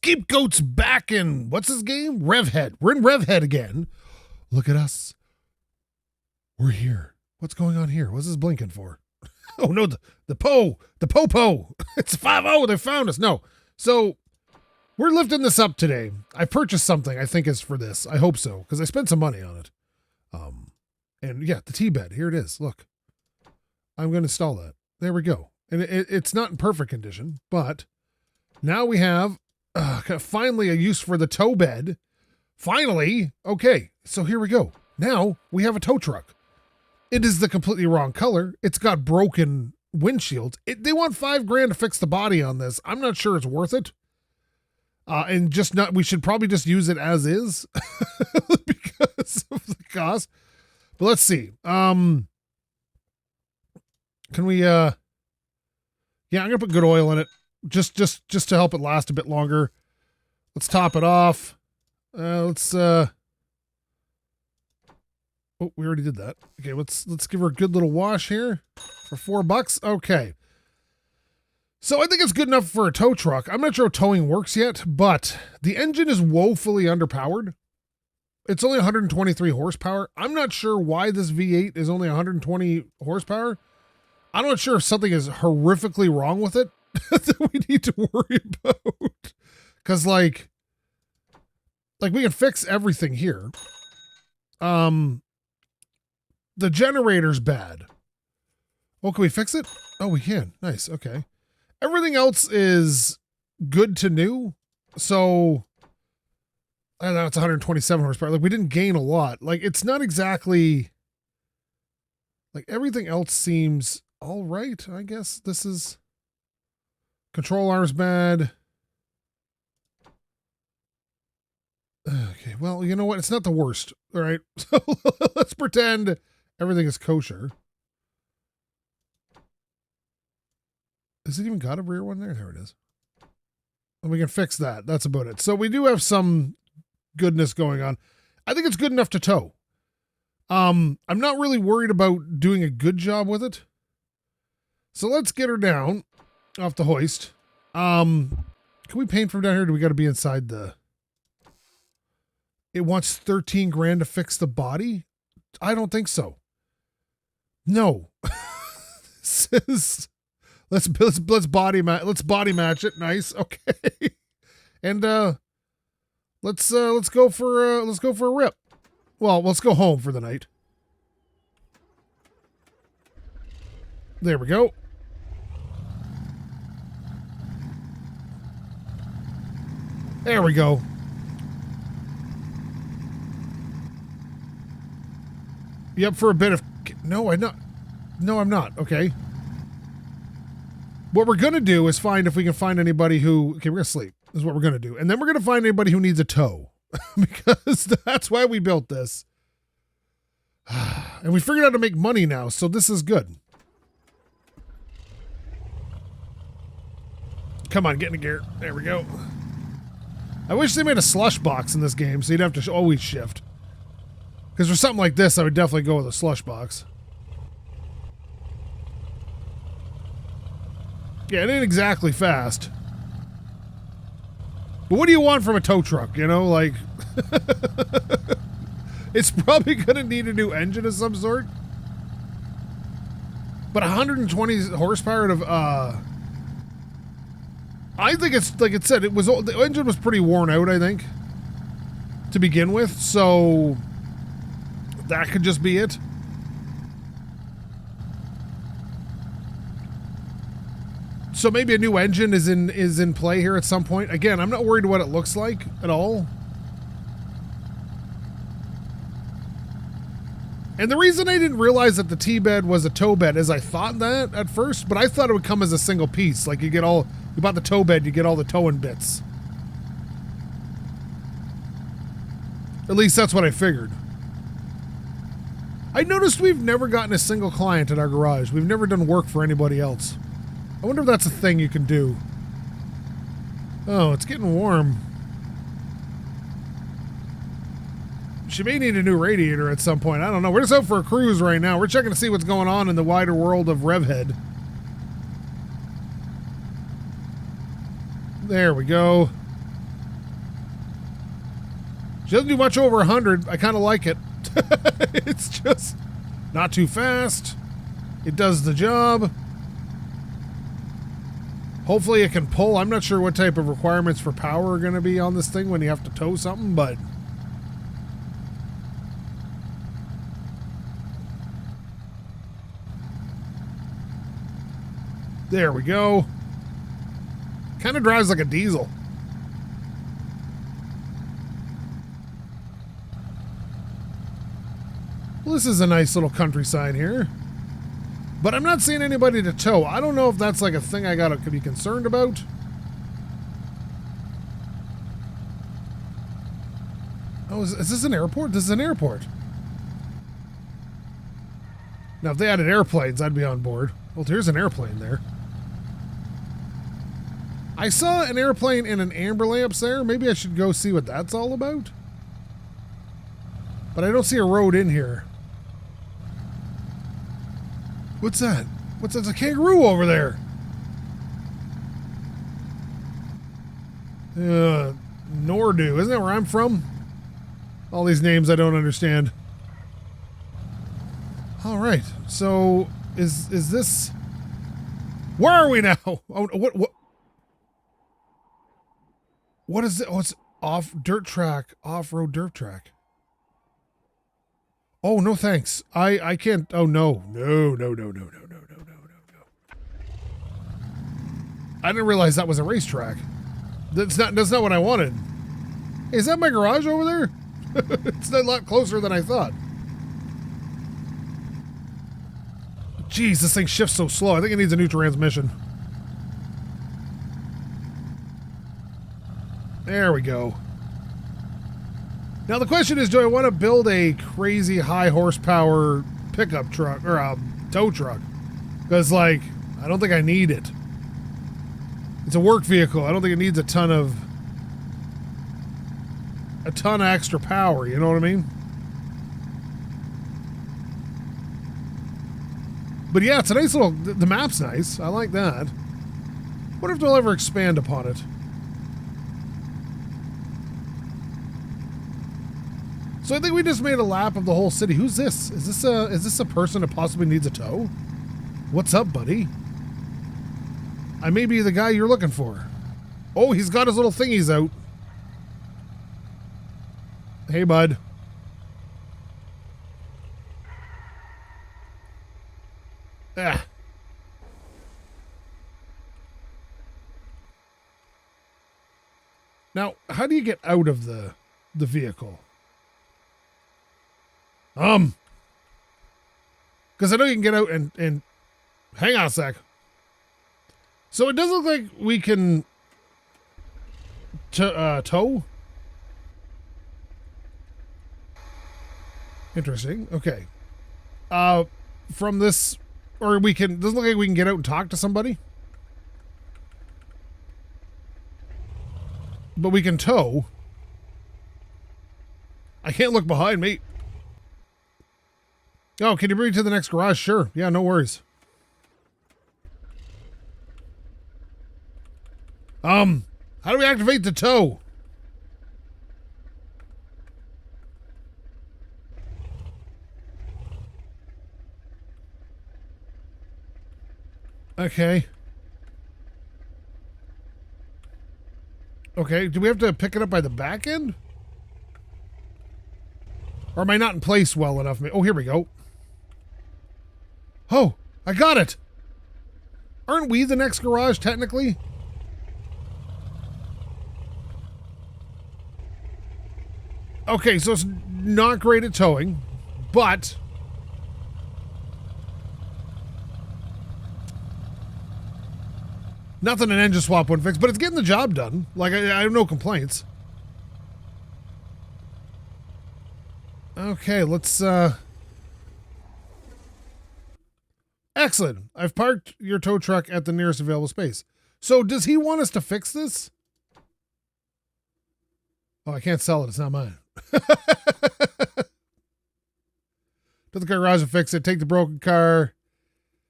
SkapeGote's back in, what's his game? Revhead. We're in Revhead again. Look at us. We're here. What's going on here? What's this blinking for? Oh no, the po-po. It's 5-0. They found us. No. So we're lifting this up today. I purchased something I think is for this. I hope so, because I spent some money on it. And yeah, the tea bed. Here it is. Look. I'm going to install that. There we go. And it's not in perfect condition, but now we have finally a use for the tow bed. Finally. Okay, so here we go. Now we have a tow truck. It is the completely wrong color. It's got broken windshields. They want $5,000 to fix the body on this. I'm not sure it's worth it. We should probably just use it as is because of the cost. But let's see. Can we, yeah, I'm going to put good oil in it just to help it last a bit longer. Let's top it off. Oh, we already did that. Okay. Let's give her a good little wash here for $4. Okay. So I think it's good enough for a tow truck. I'm not sure how towing works yet, but the engine is woefully underpowered. It's only 123 horsepower. I'm not sure why this V8 is only 120 horsepower. I'm not sure if something is horrifically wrong with it that we need to worry about. Because like we can fix everything here. The generator's bad. Oh, can we fix it? Oh, we can. Nice. Okay. Everything else is good to new. So I don't know, it's 127 horsepower. Like we didn't gain a lot. Like it's not exactly like everything else seems all right. I guess this is control arm's bad. Okay. Well, you know what? It's not the worst. All right. So let's pretend everything is kosher. Has it even got a rear one there? There it is. And we can fix that. That's about it. So we do have some goodness going on. I think it's good enough to tow. I'm not really worried about doing a good job with it. So let's get her down off the hoist. Can we paint from down here? Or do we got to be inside the... It wants $13,000 to fix the body? I don't think so. No. This is... Let's body match it. Nice. Okay. And let's go for a rip. Well, let's go home for the night. There we go. There we go. You up for a bit of... No, I'm not. No, I'm not. Okay. What we're going to do is find if we can find anybody who... Okay, we're going to sleep. This is what we're going to do. And then we're going to find anybody who needs a tow. Because that's why we built this. And we figured out how to make money now, so this is good. Come on, get in the gear. There we go. I wish they made a slush box in this game, so you'd have to always shift. Because for something like this, I would definitely go with a slush box. Yeah, it ain't exactly fast. But what do you want from a tow truck, you know? Like, it's probably going to need a new engine of some sort. But 120 horsepower of, I think it's, like it said, the engine was pretty worn out, I think, to begin with. So that could just be it. So maybe a new engine is in play here at some point. Again, I'm not worried what it looks like at all. And the reason I didn't realize that the T-bed was a tow bed is I thought that at first, but I thought it would come as a single piece. Like you bought the tow bed, you get all the towing bits. At least that's what I figured. I noticed we've never gotten a single client at our garage. We've never done work for anybody else. I wonder if that's a thing you can do. Oh, it's getting warm. She may need a new radiator at some point. I don't know. We're just out for a cruise right now. We're checking to see what's going on in the wider world of Revhead. There we go. She doesn't do much over 100. I kind of like it. It's just not too fast. It does the job. Hopefully it can pull. I'm not sure what type of requirements for power are going to be on this thing when you have to tow something, but... There we go. Kind of drives like a diesel. Well, this is a nice little countryside here. But I'm not seeing anybody to tow. I don't know if that's like a thing I gotta be concerned about. Oh, is this an airport? This is an airport. Now, if they added airplanes, I'd be on board. Well, there's an airplane there. I saw an airplane in an amber lamps there. Maybe I should go see what that's all about. But I don't see a road in here. What's that? What's that? There's a kangaroo over there. Nordu. Isn't that where I'm from? All these names I don't understand. All right. So is this... Where are we now? Oh, what is it? Oh, it's off dirt track. Off-road dirt track. Oh, no thanks. I can't. Oh, no. No. I didn't realize that was a racetrack. That's not what I wanted. Hey, is that my garage over there? It's a lot closer than I thought. Jeez, this thing shifts so slow. I think it needs a new transmission. There we go. Now the question is, do I want to build a crazy high horsepower pickup truck or a tow truck? Because, like, I don't think I need it. It's a work vehicle. I don't think it needs a ton of extra power. You know what I mean? But yeah, it's a nice little. The map's nice. I like that. Wonder if they'll ever expand upon it. So I think we just made a lap of the whole city. Who's this? Is this a person that possibly needs a tow? What's up, buddy? I may be the guy you're looking for. Oh, he's got his little thingies out. Hey, bud. Ah. Now, how do you get out of the vehicle? Because I know you can get out and hang on a sec. So it does look like we can tow. Interesting. Okay. From this, or we can. Doesn't look like we can get out and talk to somebody. But we can tow. I can't look behind me. Oh, can you bring me to the next garage? Sure. Yeah, no worries. How do we activate the tow? Okay. Okay, do we have to pick it up by the back end? Or am I not in place well enough? Oh, here we go. Oh, I got it. Aren't we the next garage, technically? Okay, so it's not great at towing, but... Nothing an engine swap wouldn't fix, but it's getting the job done. Like, I have no complaints. Okay, let's, Excellent. I've parked your tow truck at the nearest available space. So, does he want us to fix this? Oh, I can't sell it. It's not mine. To the garage and fix it. Take the broken car.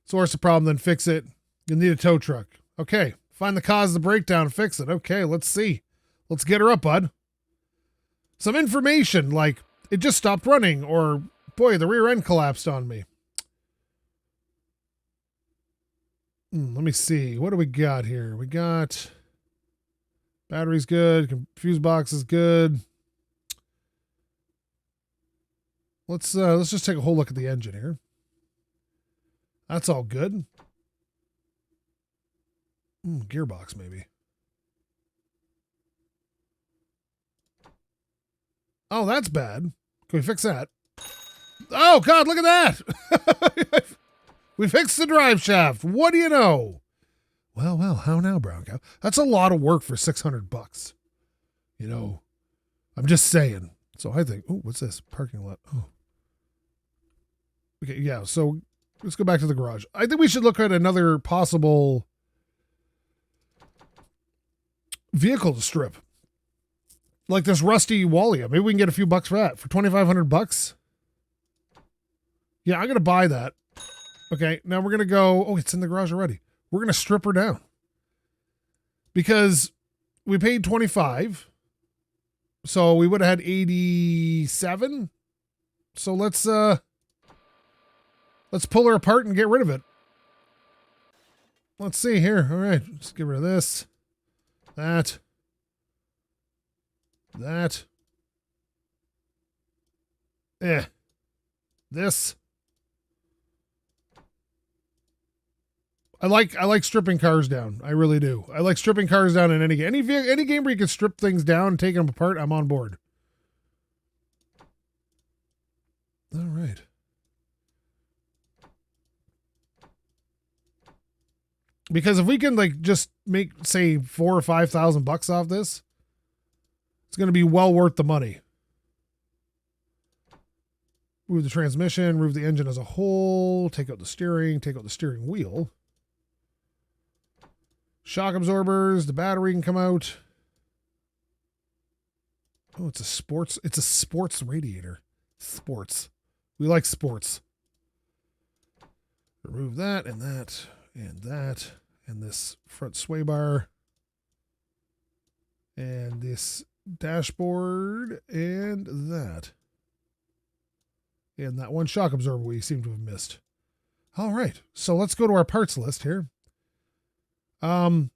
Source the problem, then fix it. You'll need a tow truck. Okay. Find the cause of the breakdown and fix it. Okay, let's see. Let's get her up, bud. some information like it just stopped running or boy, the rear end collapsed on me. Let me see. What do we got here? We got battery's good. Fuse box is good. Let's just take a whole look at the engine here. That's all good. Gearbox maybe. Oh, that's bad. Can we fix that? Oh God, look at that! We fixed the drive shaft. What do you know? Well, how now, brown cow? That's a lot of work for $600. You know, I'm just saying. So I think, oh, what's this? Parking lot. Oh. Okay, yeah, so let's go back to the garage. I think we should look at another possible vehicle to strip. Like this rusty Walia. Maybe we can get a few bucks for that. For $2,500? Yeah, I'm going to buy that. Okay, now we're going to go... Oh, it's in the garage already. We're going to strip her down. Because we paid $25. So we would have had $87. So let's pull her apart and get rid of it. Let's see here. All right, let's get rid of this. That. This. I like stripping cars down. I really do. I like stripping cars down in any game. Any game where you can strip things down and take them apart, I'm on board. All right. Because if we can like just make say $4,000 or $5,000 off this, it's going to be well worth the money. Move the transmission, remove the engine as a whole, take out the steering wheel. Shock absorbers, the battery can come out. Oh, it's a sports radiator. Sports. We like sports. Remove that and that and that and this front sway bar and this dashboard and that. And that one shock absorber we seem to have missed. All right, so let's go to our parts list here. What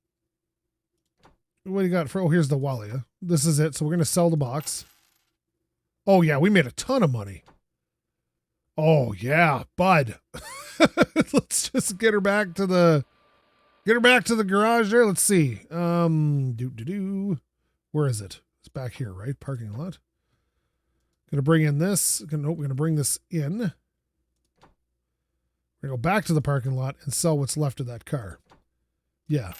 do you got for? Oh, here's the Walia. This is it. So we're gonna sell the box. Oh yeah, we made a ton of money. Oh yeah, bud. Let's just get her back to the garage there. Let's see. Where is it? It's back here, right? Parking lot. Gonna bring in this. We're gonna bring this in. We're gonna go back to the parking lot and sell what's left of that car. Yeah.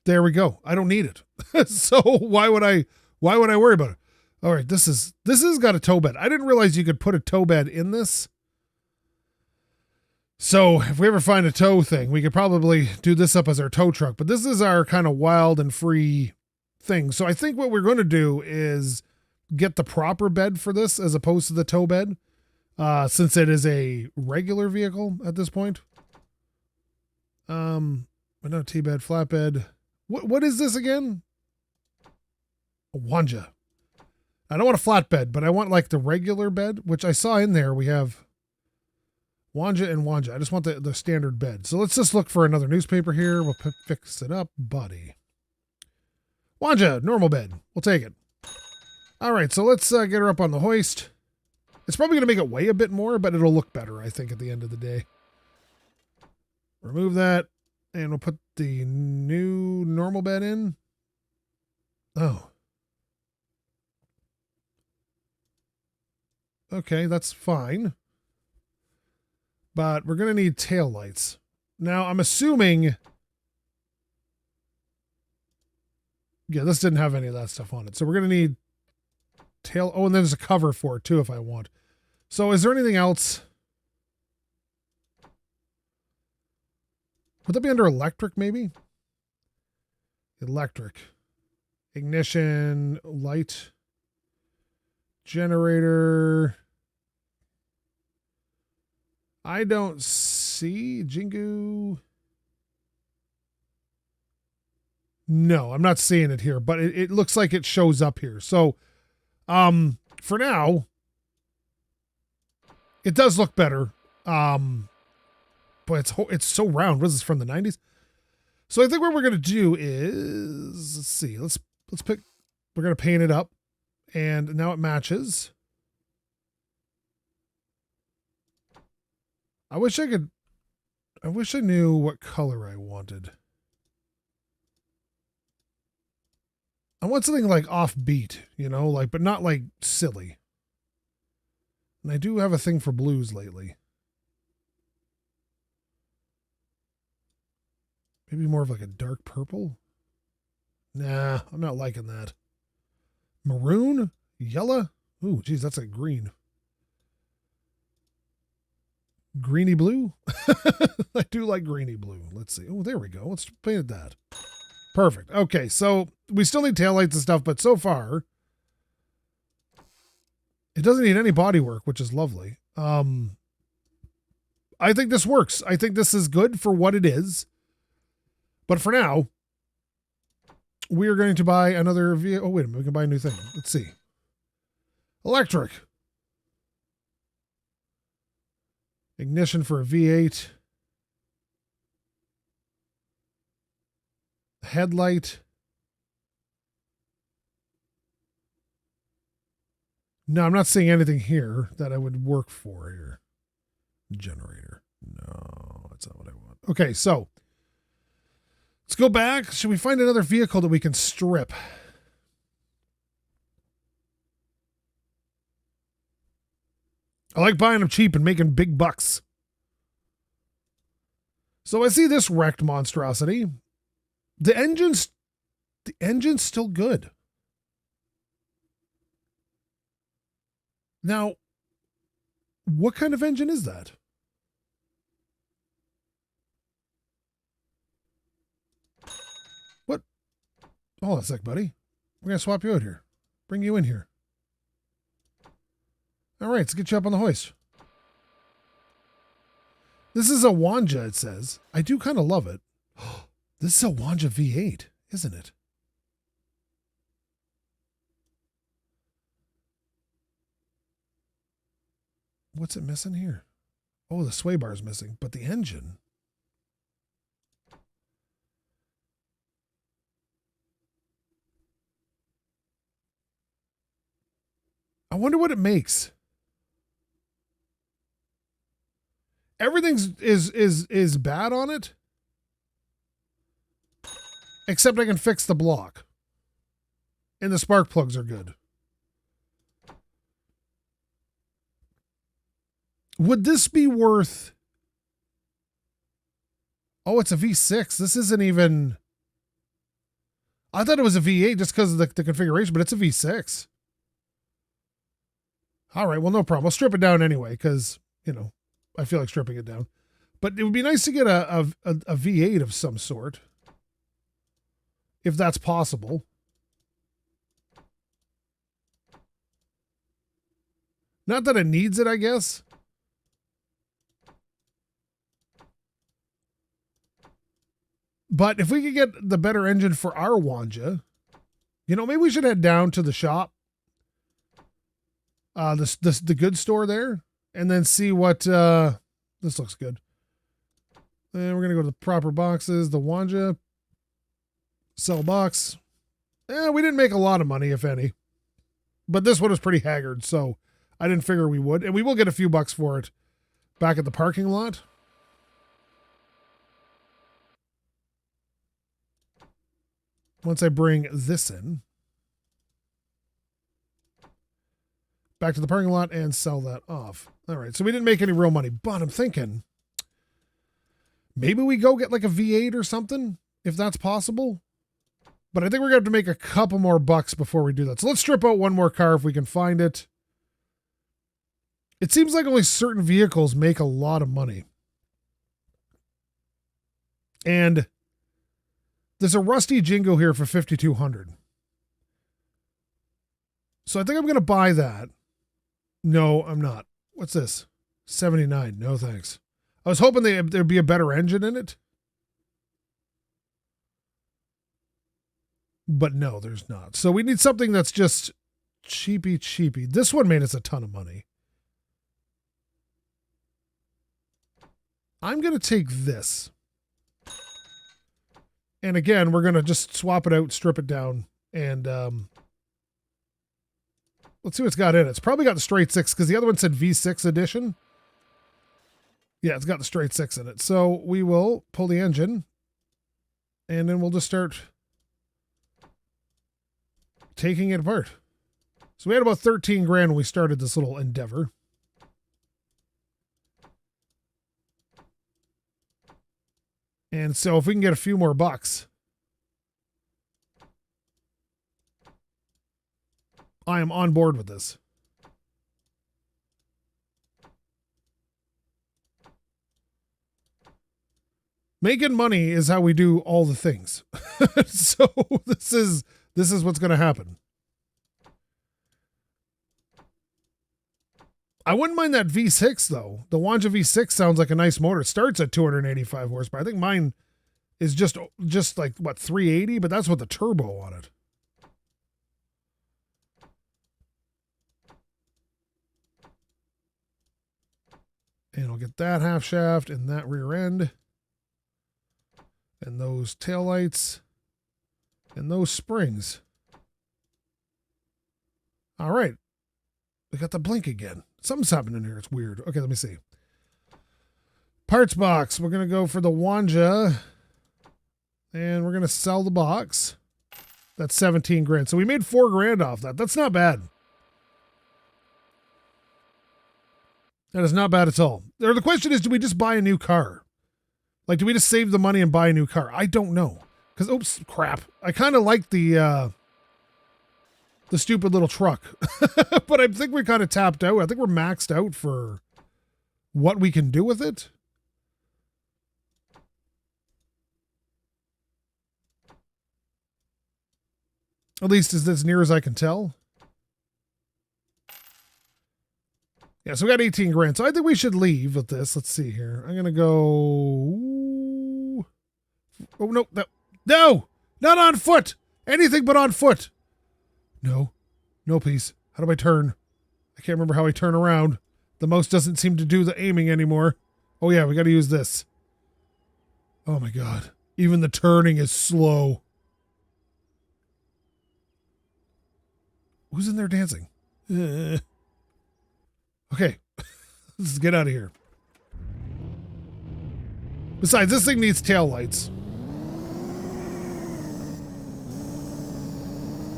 There we go. I don't need it. So why would I worry about it? All right, this has got a tow bed. I didn't realize you could put a tow bed in this. So if we ever find a tow thing, we could probably do this up as our tow truck, but this is our kind of wild and free thing. So I think what we're going to do is get the proper bed for this as opposed to the tow bed, since it is a regular vehicle at this point. But not T-bed, flatbed. What is this again? A Wanja. I don't want a flatbed, but I want like the regular bed, which I saw in there. We have Wanja and Wanja. I just want the standard bed. So let's just look for another newspaper here. We'll fix it up, buddy. Wanja, normal bed. We'll take it. All right, so let's get her up on the hoist. It's probably going to make it weigh a bit more, but it'll look better, I think, at the end of the day. Remove that, and we'll put the new normal bed in. Oh. Okay, that's fine. But we're going to need tail lights. Now, I'm assuming... Yeah, this didn't have any of that stuff on it. So we're going to need tail... Oh, and there's a cover for it, too, if I want. So is there anything else? Would that be under electric, maybe? Electric. Ignition, light, generator... I don't see Jingu. No, I'm not seeing it here, but it looks like it shows up here. So For now, it does look better. But it's so round. Was this from the 90s? So I think what we're gonna do is let's see. Let's pick. We're gonna paint it up, and now it matches. I wish I knew what color I wanted. I want something like offbeat, you know, like, but not like silly. And I do have a thing for blues lately. Maybe more of like a dark purple? Nah, I'm not liking that. Maroon? Yellow? Ooh, geez, that's like green. Greeny blue? I do like greeny blue. Let's see. Oh, there we go. Let's paint that. Perfect. Okay, so we still need taillights and stuff, but so far, it doesn't need any body work, which is lovely. I think this works. I think this is good for what it is. But for now, we are going to buy another vehicle. Oh, wait a minute. We can buy a new thing. Let's see. Electric. Ignition for a V8. Headlight. No, I'm not seeing anything here that I would work for here. Generator. No, that's not what I want. Okay, so let's go back. Should we find another vehicle that we can strip? I like buying them cheap and making big bucks. So I see this wrecked monstrosity. The engine's still good. Now, what kind of engine is that? What? Hold on a sec, buddy. We're going to swap you out here. Bring you in here. All right, let's get you up on the hoist. This is a Wanja, it says. I do kind of love it. This is a Wanja V8, isn't it? What's it missing here? Oh, the sway bar is missing, but the engine. I wonder what it makes. Everything's is bad on it. Except I can fix the block. And the spark plugs are good. Would this be worth... Oh, it's a V6. This isn't even... I thought it was a V8 just because of the configuration, but it's a V6. All right, well, no problem. I'll strip it down anyway because, you know, I feel like stripping it down. But it would be nice to get a V8 of some sort. If that's possible. Not that it needs it, I guess. But if we could get the better engine for our Wanja, you know, maybe we should head down to the shop. The goods store there. And then see what, this looks good. And we're going to go to the proper boxes, the Wanja. Sell box. We didn't make a lot of money, if any. But this one was pretty haggard, so I didn't figure we would. And we will get a few bucks for it back at the parking lot. Once I bring this in. Back to the parking lot and sell that off. All right, so we didn't make any real money. But I'm thinking, maybe we go get like a V8 or something, if that's possible. But I think we're going to have to make a couple more bucks before we do that. So let's strip out one more car if we can find it. It seems like only certain vehicles make a lot of money. And there's a rusty Jingo here for $5,200. So I think I'm going to buy that. No, I'm not. What's this? 79. No, thanks. I was hoping there'd be a better engine in it. But no, there's not. So we need something that's just cheapy, cheapy. This one made us a ton of money. I'm going to take this. And again, we're going to just swap it out, strip it down, and let's see what's got in it. It's probably got the straight 6 because the other one said V6 edition. Yeah, it's got the straight 6 in it. So we will pull the engine, and then we'll just start taking it apart. So we had about 13 grand when we started this little endeavor. And so if we can get a few more bucks, I am on board with this. Making money is how we do all the things. So this is what's going to happen. I wouldn't mind that V6 though. The Wanja V6 sounds like a nice motor. It starts at 285 horsepower. I think mine is just like what, 380, but that's with the turbo on it. And I'll get that half shaft and that rear end and those taillights and those springs. All right. We got the blink again. Something's happening here. It's weird. Okay, let me see. Parts box. We're going to go for the Wanja. And we're going to sell the box. That's 17 grand. So we made 4 grand off that. That's not bad. That is not bad at all. The question is, do we just buy a new car? Like, do we just save the money and buy a new car? I don't know. Because, oops, crap. I kind of like the stupid little truck. But I think we kind of tapped out. I think we're maxed out for what we can do with it. At least as near as I can tell. Yeah, so we got 18 grand. So I think we should leave with this. Let's see here. I'm going to go... Oh, no. No! Not on foot! Anything but on foot! No. No, please. How do I turn? I can't remember how I turn around. The mouse doesn't seem to do the aiming anymore. Oh, yeah, we got to use this. Oh, my God. Even the turning is slow. Who's in there dancing? Okay. Let's get out of here. Besides, this thing needs taillights.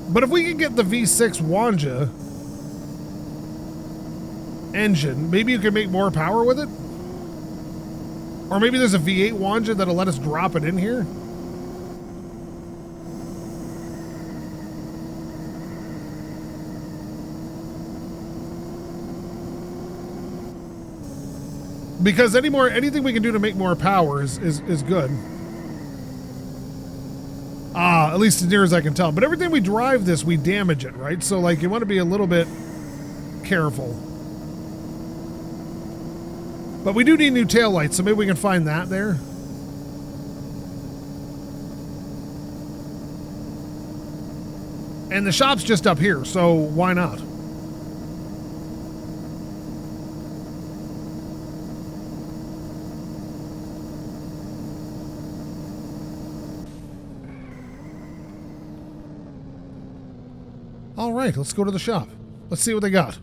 But if we can get the V6 Wanja engine, maybe you can make more power with it? Or maybe there's a V8 Wanja that'll let us drop it in here? Because anything we can do to make more power is good. At least as near as I can tell. But everything we drive this, we damage it, right? So, like, you want to be a little bit careful. But we do need new taillights, so maybe we can find that there. And the shop's just up here, so why not? All right, let's go to the shop. Let's see what they got.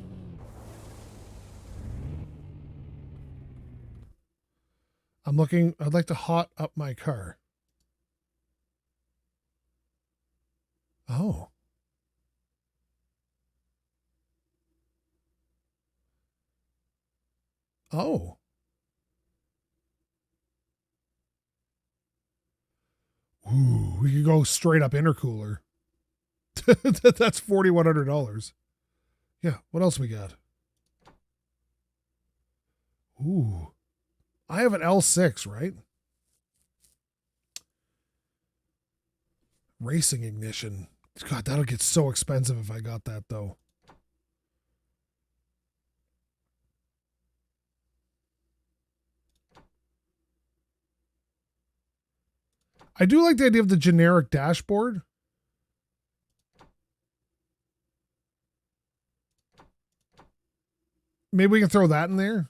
I'm looking. I'd like to hot up my car. Oh. Oh. Ooh, we could go straight up intercooler. That's $4,100. Yeah, what else we got? Ooh. I have an L6, right? Racing ignition. God, that'll get so expensive if I got that, though. I do like the idea of the generic dashboard. Maybe we can throw that in there.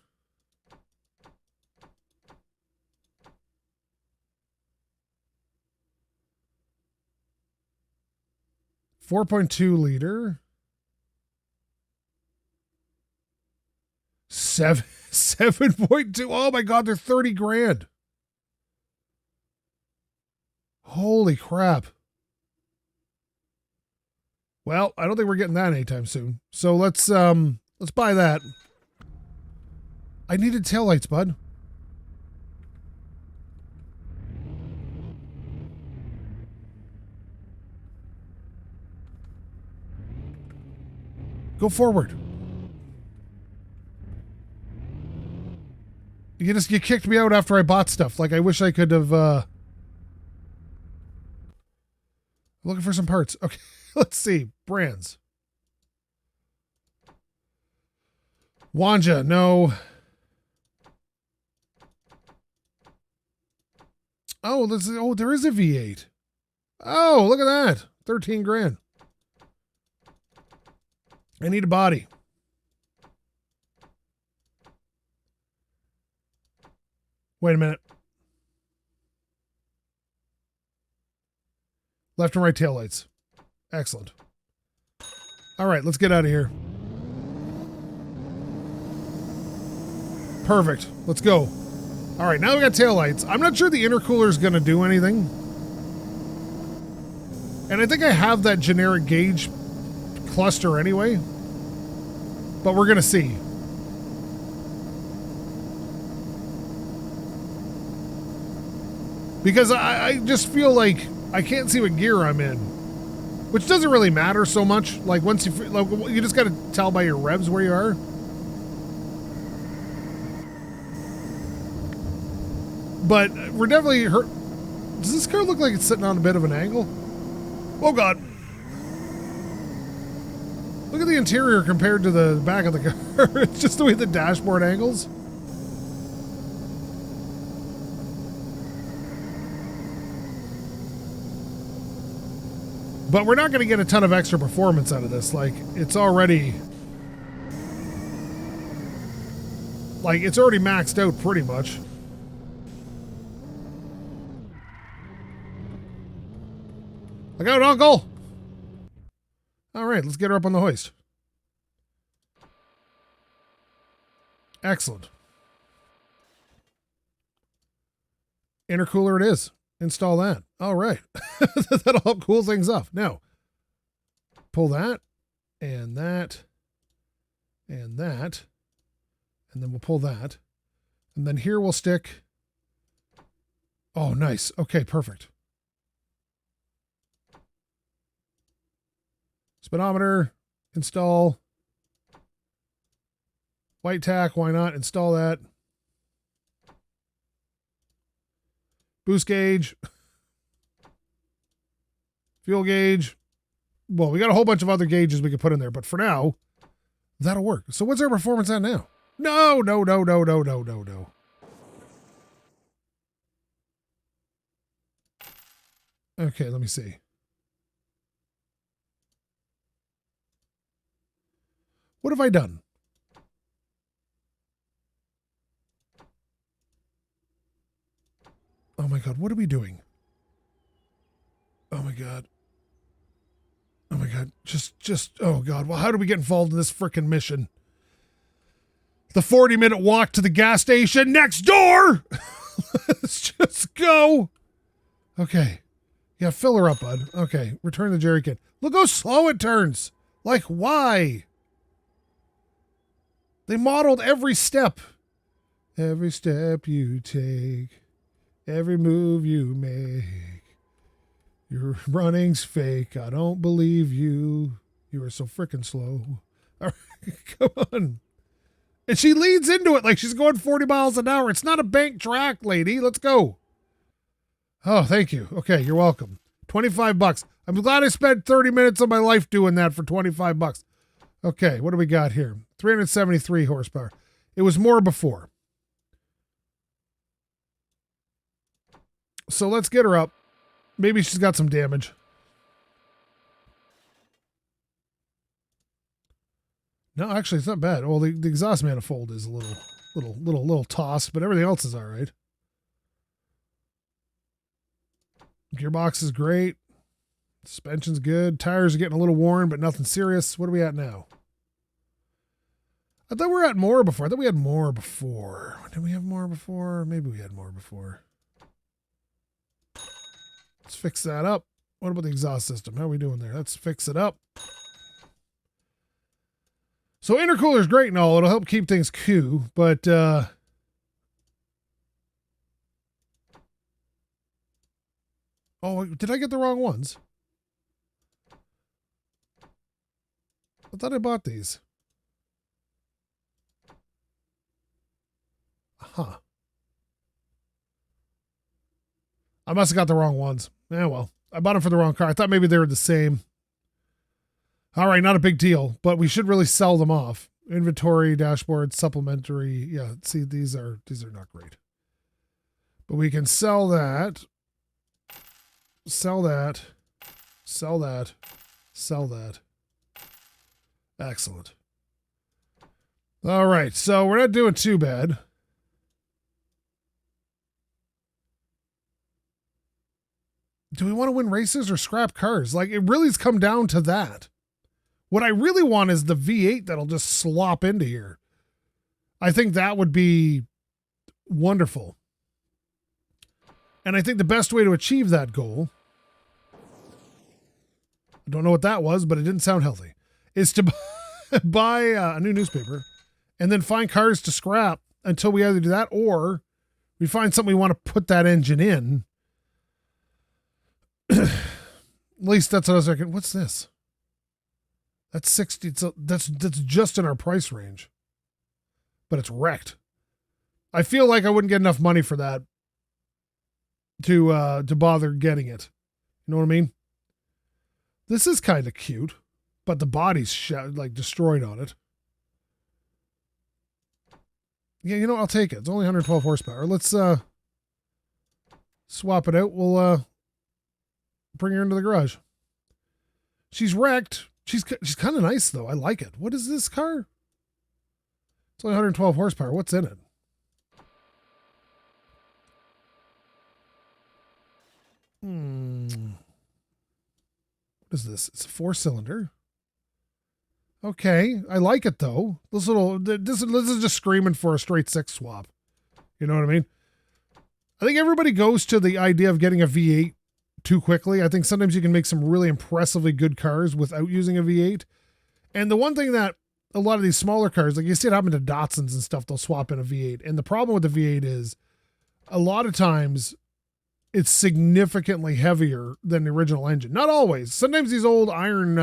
4.2 liter. 7.2. Oh my God, they're 30 grand. Holy crap. Well, I don't think we're getting that anytime soon. So let's buy that. I needed taillights, bud. Go forward. You kicked me out after I bought stuff. Like, I wish I could have, looking for some parts. Okay, let's see. Brands. Wanja, no. Oh, there is a V8. Oh, look at that. 13 grand. I need a body. Wait a minute. Left and right taillights. Excellent. All right, let's get out of here. Perfect. Let's go. All right, now we got taillights. I'm not sure the intercooler is going to do anything. And I think I have that generic gauge cluster anyway. But we're going to see. Because I just feel like I can't see what gear I'm in. Which doesn't really matter so much. Like, once you just got to tell by your revs where you are. But we're definitely hurt. Does this car look like it's sitting on a bit of an angle? Oh, God. Look at the interior compared to the back of the car. It's just the way the dashboard angles. But we're not going to get a ton of extra performance out of this. Like, it's already maxed out pretty much. Look out, Uncle! All right, let's get her up on the hoist. Excellent. Intercooler it is. Install that. All right. That'll help cool things off. Now, pull that, and that, and that, and then we'll pull that. And then here we'll stick. Oh, nice. Okay, perfect. Speedometer, install. White tack, why not? Install that. Boost gauge. Fuel gauge. Well, we got a whole bunch of other gauges we could put in there, but for now, that'll work. So what's our performance at now? No. Okay, let me see. What have I done? Oh my God, what are we doing? Oh my God. Oh my God. Oh God. Well, how do we get involved in this frickin' mission? The 40-minute walk to the gas station next door. Let's just go. Okay. Yeah, fill her up, bud. Okay. Return the jerry can. Look how slow it turns. Like, why? They modeled every step. Every step you take. Every move you make. Your running's fake. I don't believe you. You are so freaking slow. All right, come on. And she leads into it like she's going 40 miles an hour. It's not a bank track, lady. Let's go. Oh, thank you. Okay, you're welcome. $25. I'm glad I spent 30 minutes of my life doing that for $25. Okay, what do we got here? 373 horsepower. It was more before. So let's get her up. Maybe she's got some damage. No, actually, it's not bad. Well, the exhaust manifold is a little tossed, but everything else is all right. Gearbox is great. Suspension's good. Tires are getting a little worn, but nothing serious. What are we at now? I thought we were at more before. I thought we had more before. Did we have more before? Maybe we had more before. Let's fix that up. What about the exhaust system? How are we doing there? Let's fix it up. So intercooler is great and all. It'll help keep things cool, but oh, did I get the wrong ones? I thought I bought these. Huh. I must have got the wrong ones. Yeah, well, I bought them for the wrong car. I thought maybe they were the same. All right, not a big deal, but we should really sell them off. Inventory, dashboard, supplementary. Yeah, see, these are not great. But we can sell that. Sell that. Sell that. Sell that. Excellent. All right, so we're not doing too bad. Do we want to win races or scrap cars? Like, it really's come down to that. What I really want is the V8 that'll just slop into here. I think that would be wonderful. And I think the best way to achieve that goal, I don't know what that was, but it didn't sound healthy, is to buy a new newspaper and then find cars to scrap until we either do that or we find something we want to put that engine in. At least that's what I was thinking. What's this? That's 60. So that's just in our price range, but it's wrecked. I feel like I wouldn't get enough money for that to bother getting it. You know what I mean? This is kind of cute, but the body's like destroyed on it. Yeah, you know, I'll take it. It's only 112 horsepower. Let's swap it out. We'll bring her into the garage. She's wrecked. She's kind of nice, though. I like it. What is this car? It's only 112 horsepower. What's in it? What is this? It's a 4-cylinder. Okay. I like it, though. This is just screaming for a straight 6 swap. You know what I mean? I think everybody goes to the idea of getting a V8 too quickly. I think sometimes you can make some really impressively good cars without using a V8. And the one thing that a lot of these smaller cars, like you see it happen to Datsuns and stuff, they'll swap in a V8. And the problem with the V8 is a lot of times it's significantly heavier than the original engine. Not always. Sometimes these old iron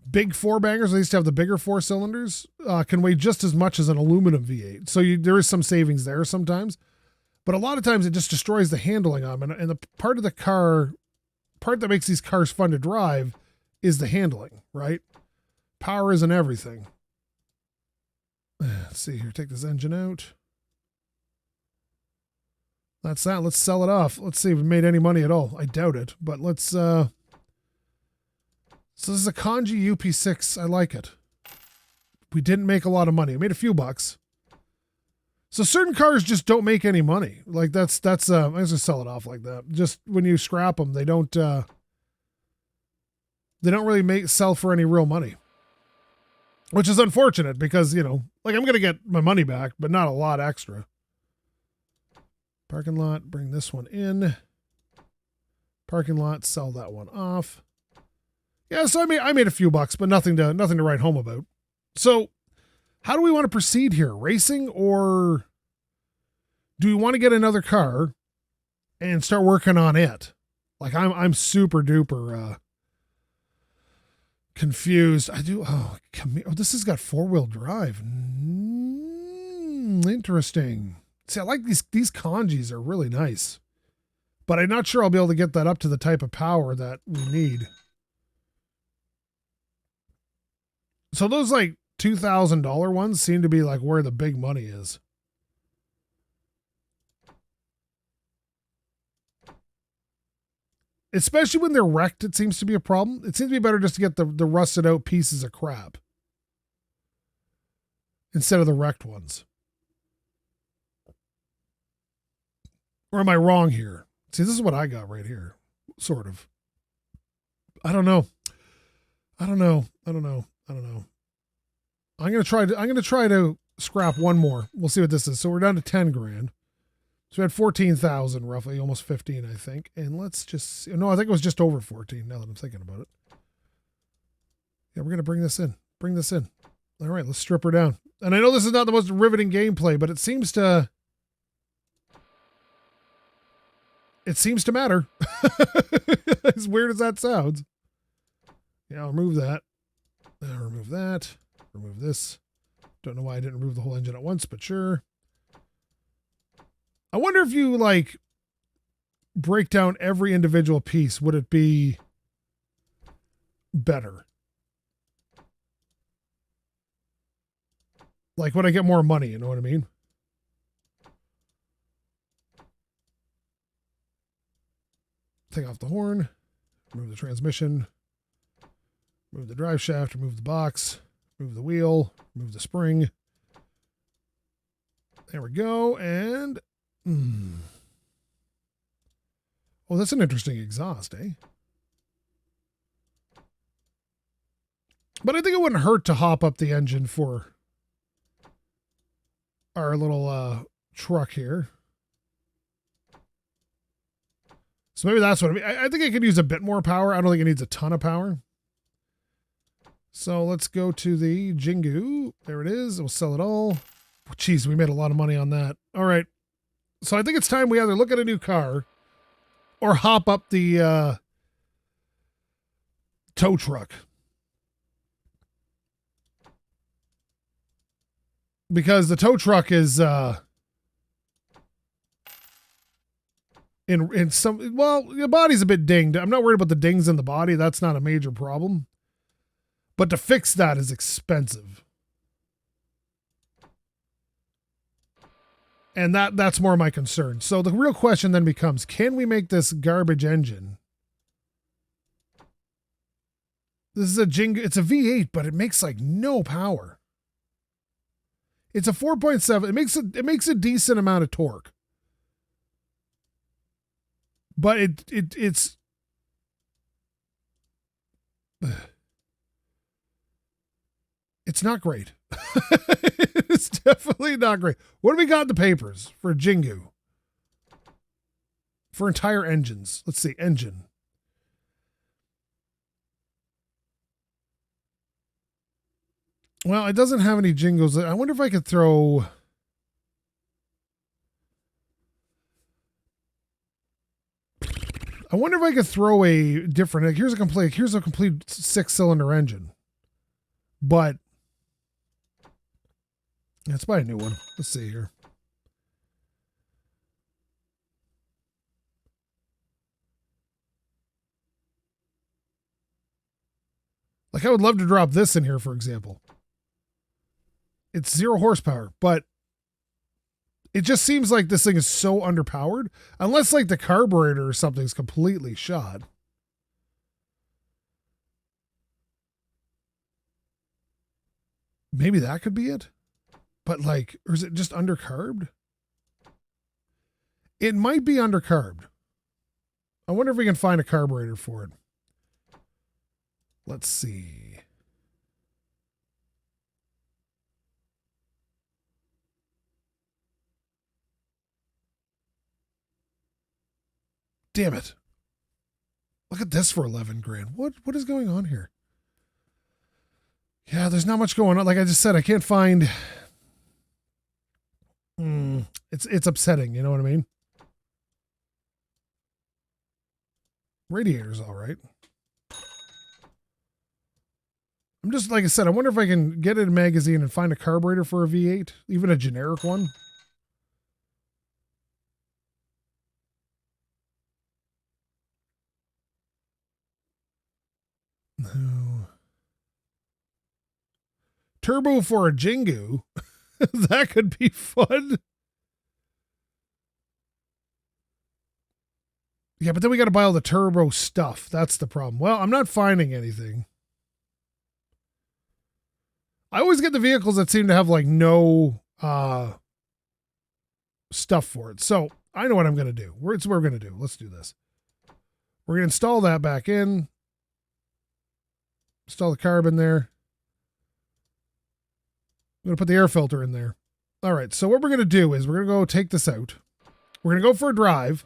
big 4-bangers, they used to have the bigger 4-cylinders, can weigh just as much as an aluminum V8. So there is some savings there sometimes. But a lot of times it just destroys the handling on them. And the part that makes these cars fun to drive is the handling, right? Power isn't everything. Let's see here. Take this engine out. That's that. Let's sell it off. Let's see if we made any money at all. I doubt it, but let's, so this is a Kanji UP6. I like it. We didn't make a lot of money. I made a few bucks. So certain cars just don't make any money. Like I'm just gonna sell it off like that. Just when you scrap them, they don't really sell for any real money, which is unfortunate because, you know, like I'm going to get my money back, but not a lot extra. Parking lot, bring this one in. Parking lot, sell that one off. Yeah, so I made a few bucks, but nothing to write home about. So how do we want to proceed here? Racing, or do we want to get another car and start working on it? Like I'm super duper confused. This has got 4-wheel drive. Interesting. See, I like these Kanjis are really nice, but I'm not sure I'll be able to get that up to the type of power that we need. So those like $2,000 ones seem to be like where the big money is. Especially when they're wrecked, it seems to be a problem. It seems to be better just to get the rusted out pieces of crap instead of the wrecked ones. Or am I wrong here? See, this is what I got right here. Sort of. I don't know. I'm gonna try to scrap one more. We'll see what this is. So we're down to 10 grand. So we had 14,000 roughly, almost 15, I think. And let's just see. No, I think it was just over 14 now that I'm thinking about it. Yeah, we're gonna bring this in. All right, let's strip her down. And I know this is not the most riveting gameplay, but it seems to matter. As weird as that sounds. Yeah, I'll remove that. Remove that. Remove this. Don't know why I didn't remove the whole engine at once, but sure. I wonder if you, like, break down every individual piece, would it be better? Like, would I get more money, you know what I mean? Take off the horn. Remove the transmission. Remove the drive shaft. Remove the box. Move the wheel, move the spring. There we go. And, oh, that's an interesting exhaust, eh? But I think it wouldn't hurt to hop up the engine for our little truck here. So maybe that's what I mean. I think it could use a bit more power. I don't think it needs a ton of power. So let's go to the Jingu. There it is. We'll sell it all. Jeez, we made a lot of money on that. All right. So I think it's time we either look at a new car or hop up the tow truck. Because the tow truck is in some, well, the body's a bit dinged. I'm not worried about the dings in the body. That's not a major problem. But to fix that is expensive. And that's more my concern. So the real question then becomes, can we make this garbage engine? This is it's a V8, but it makes like no power. It's a 4.7. It makes a decent amount of torque. But it's it's not great. It's definitely not great. What do we got in the papers for Jingu? For entire engines. Let's see. Engine. Well, it doesn't have any jingles. I wonder if I could throw... I wonder if I could throw a different... Like, here's a complete 6-cylinder engine. But... let's buy a new one. Let's see here. Like, I would love to drop this in here, for example. It's 0 horsepower, but it just seems like this thing is so underpowered. Unless, like, the carburetor or something's completely shot. Maybe that could be it. But, like, or is it just undercarbed? It might be undercarbed. I wonder if we can find a carburetor for it. Let's see. Damn it. Look at this for 11 grand. What is going on here? Yeah, there's not much going on. Like I just said, I can't find... It's upsetting, you know what I mean? Radiator's all right. I'm just, like I said, I wonder if I can get in a magazine and find a carburetor for a V8, even a generic one. No. Turbo for a Jingu. That could be fun. Yeah, but then we got to buy all the turbo stuff. That's the problem. Well, I'm not finding anything. I always get the vehicles that seem to have like no stuff for it. So I know what I'm going to do. It's what we're going to do. Let's do this. We're going to install that back in. Install the carb in there. I'm going to put the air filter in there. All right. So what we're going to do is we're going to go take this out. We're going to go for a drive.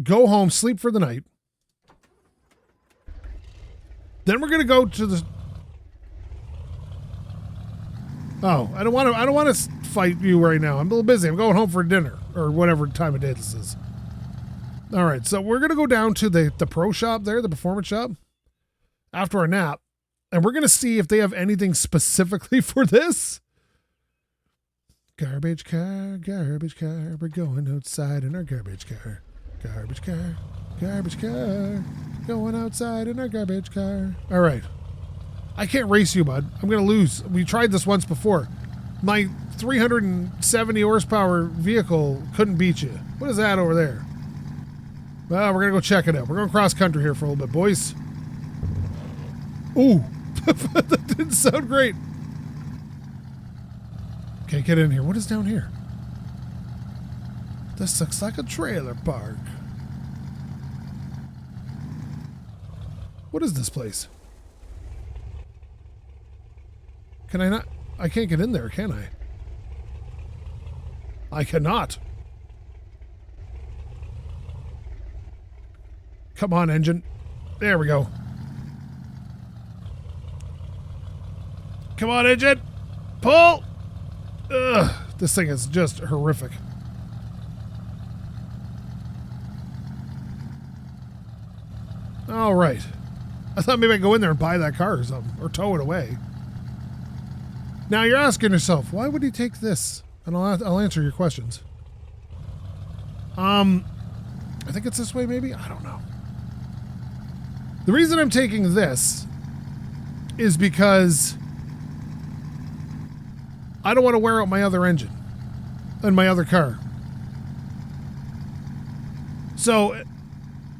Go home, sleep for the night. Then we're going to go to the... Oh, I don't want to fight you right now. I'm a little busy. I'm going home for dinner or whatever time of day this is. All right, so we're going to go down to the pro shop there, the performance shop, after our nap, and we're going to see if they have anything specifically for this. Garbage car, we're going outside in our garbage car. Garbage car, going outside in our garbage car. All right. I can't race you, bud. I'm going to lose. We tried this once before. My 370 horsepower vehicle couldn't beat you. What is that over there? Well, we're going to go check it out. We're going cross country here for a little bit, boys. Ooh. That didn't sound great. Okay, get in here. What is down here? This looks like a trailer park. What is this place? Can I not? I can't get in there, can I? I cannot. Come on, engine. There we go. Come on, engine. Pull. Ugh, this thing is just horrific. All right. I thought maybe I'd go in there and buy that car or something, or tow it away. Now you're asking yourself, why would he take this? And I'll answer your questions. I think it's this way, maybe? I don't know. The reason I'm taking this is because I don't want to wear out my other engine and my other car. So,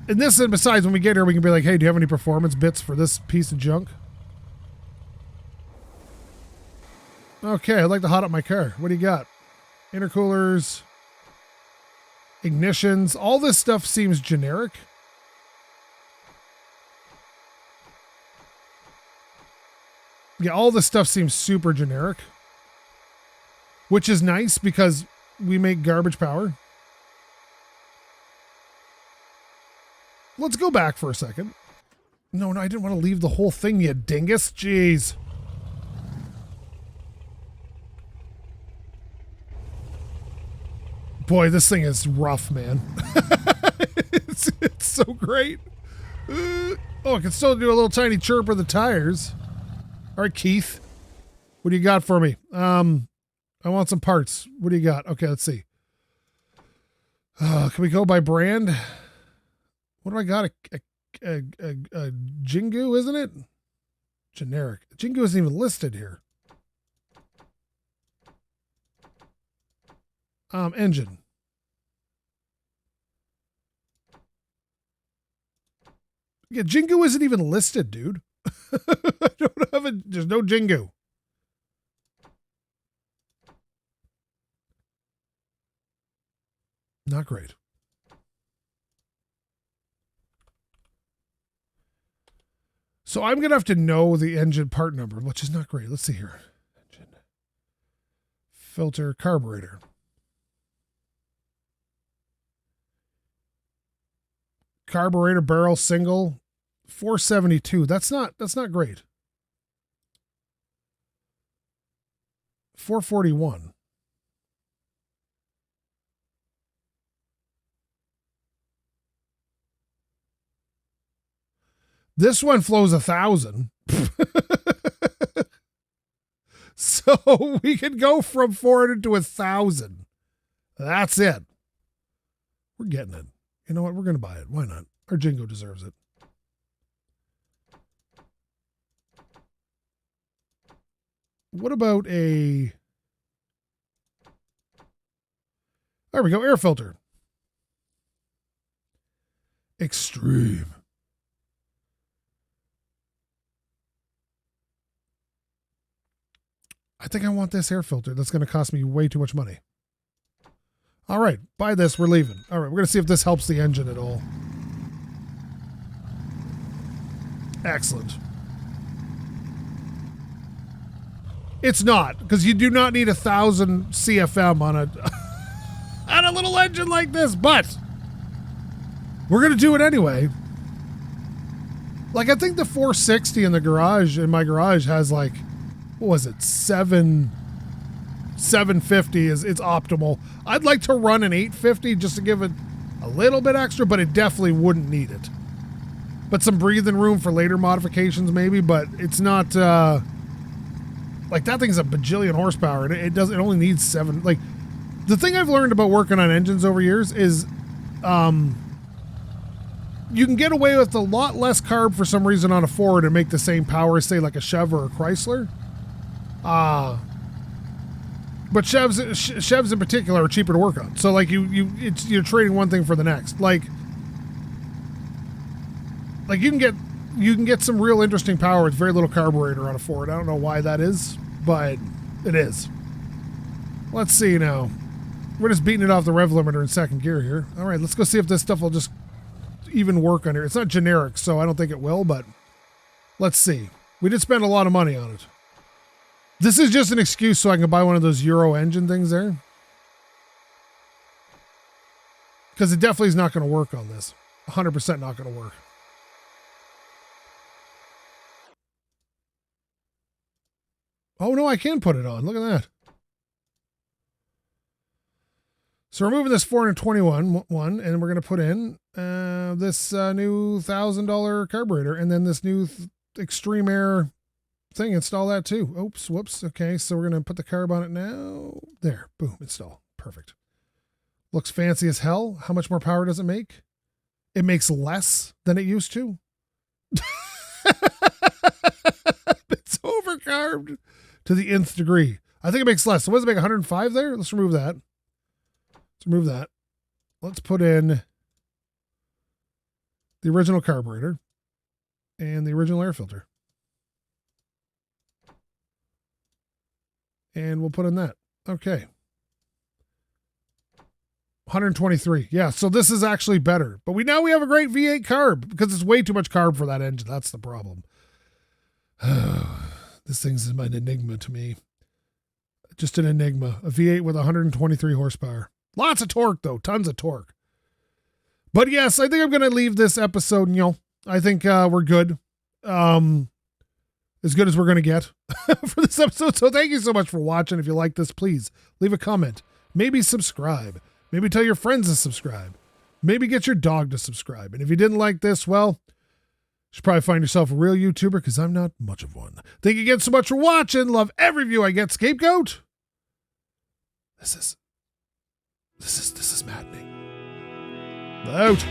and this, and besides, when we get here, we can be like, hey, do you have any performance bits for this piece of junk? Okay, I'd like to hot up my car. What do you got? Intercoolers, ignitions, all this stuff seems generic. Yeah, all this stuff seems super generic, which is nice because we make garbage power. Let's go back for a second. No, I didn't want to leave the whole thing, you dingus. Jeez. Boy, this thing is rough, man. it's so great. Oh, I can still do a little tiny chirp of the tires. All right, Keith. What do you got for me? I want some parts. What do you got? Okay, let's see. Can we go by brand? What do I got? A Jingu, isn't it? Generic. Jingu isn't even listed here. Engine. Yeah, Jingu isn't even listed, dude. I don't have it. There's no Jingu. Not great. So I'm going to have to know the engine part number, which is not great. Let's see here. Engine. Filter, carburetor. Carburetor barrel single, 472. That's not great. 441. This one flows 1,000. So we could go from 400 to 1,000. That's it. We're getting it. You know what? We're going to buy it. Why not? Our Jingo deserves it. What about a... All right, we go. Air filter. Extreme. I think I want this air filter. That's going to cost me way too much money. All right, buy this. We're leaving. All right, we're going to see if this helps the engine at all. Excellent. It's not, because you do not need 1,000 CFM on a on a little engine like this, but we're going to do it anyway. Like, I think the 460 in my garage has like, what was it, 750 it's optimal. I'd like to run an 850 just to give it a little bit extra, but it definitely wouldn't need it. But some breathing room for later modifications maybe, but it's not like that thing's a bajillion horsepower and it only needs 7. Like, the thing I've learned about working on engines over years is you can get away with a lot less carb for some reason on a Ford and make the same power as, say, like a Chev or a Chrysler. But Chevs in particular are cheaper to work on. So like you're trading one thing for the next. Like you can get some real interesting power with very little carburetor on a Ford. I don't know why that is, but it is. Let's see now. We're just beating it off the rev limiter in second gear here. All right, let's go see if this stuff will just even work on here. It's not generic, so I don't think it will, but let's see. We did spend a lot of money on it. This is just an excuse so I can buy one of those Euro engine things there. Because it definitely is not going to work on this. 100% not going to work. Oh, no, I can put it on. Look at that. So we're moving this 421 one, and we're going to put in this new $1,000 carburetor, and then this new Extreme Air thing. Install that too. Oops, whoops. Okay, so we're going to put the carb on it now. There, boom, install. Perfect. Looks fancy as hell. How much more power does it make? It makes less than it used to. It's overcarbed to the nth degree. I think it makes less. So what does it make, 105 there? Let's remove that. Let's remove that. Let's put in the original carburetor and the original air filter. And we'll put in that. Okay. 123. Yeah, so this is actually better. But now we have a great V8 carb because it's way too much carb for that engine. That's the problem. This thing's an enigma to me. Just an enigma. A V8 with 123 horsepower. Lots of torque, though. Tons of torque. But yes, I think I'm going to leave this episode, I think we're good. As good as we're going to get for this episode. So thank you so much for watching. If you like this, please leave a comment. Maybe subscribe. Maybe tell your friends to subscribe. Maybe get your dog to subscribe. And if you didn't like this, well, you should probably find yourself a real YouTuber because I'm not much of one. Thank you again so much for watching. Love every view I get. SkapeGote. This is maddening. Out.